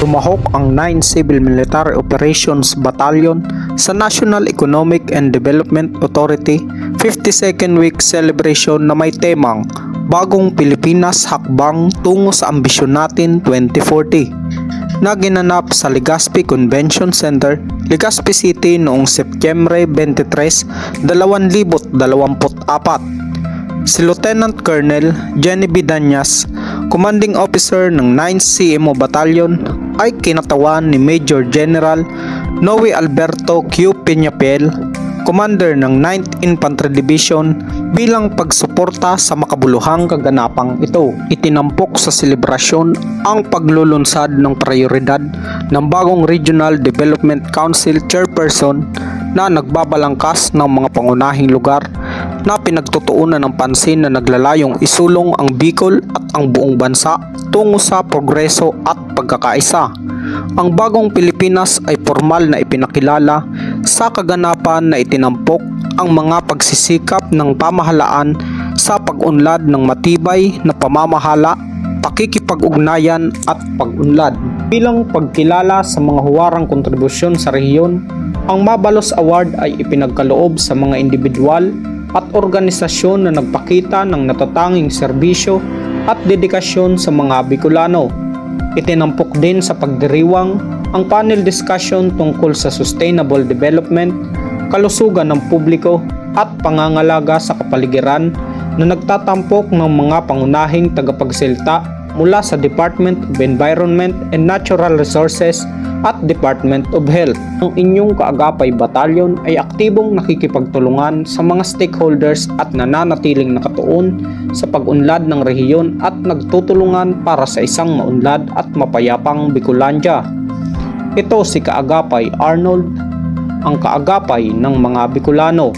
Sumahok ang 9 Civil Military Operations Battalion sa National Economic and Development Authority 52nd Week Celebration na may temang Bagong Pilipinas Hakbang Tungo sa Ambisyon Natin 2040 na ginanap sa Legazpi Convention Center, Legazpi City noong Setyembre 23, 2024. Si Lieutenant Colonel Jenny Bidanyas, Commanding Officer ng 9th CMO Battalion, ay kinatawan ni Major General Noe Alberto Q. Peñafiel, Commander ng 9th Infantry Division, bilang pagsuporta sa makabuluhang kaganapang ito. Itinampok sa selebrasyon ang paglulunsad ng prioridad ng bagong Regional Development Council Chairperson na nagbabalangkas ng mga pangunahing lugar na pinagtutuunan ng pansin na naglalayong isulong ang Bicol at ang buong bansa tungo sa progreso at pagkakaisa. Ang Bagong Pilipinas ay formal na ipinakilala sa kaganapan na itinampok ang mga pagsisikap ng pamahalaan sa pag-unlad ng matibay na pamamahala, pakikipag-ugnayan at pag-unlad. Bilang pagkilala sa mga huwarang kontribusyon sa rehiyon, ang Mabalos Award ay ipinagkaloob sa mga individual at organisasyon na nagpakita ng natatanging serbisyo at dedikasyon sa mga Bicolano. Itinampok din sa pagdiriwang ang panel discussion tungkol sa sustainable development, kalusugan ng publiko at pangangalaga sa kapaligiran na nagtatampok ng mga pangunahing tagapagsalita mula sa Department of Environment and Natural Resources at Department of Health. Ang inyong kaagapay batalyon ay aktibong nakikipagtulungan sa mga stakeholders at nananatiling nakatuon sa pag-unlad ng rehiyon at nagtutulungan para sa isang maunlad at mapayapang Bicolandia. Ito si Kaagapay Arnold, ang kaagapay ng mga Bicolano.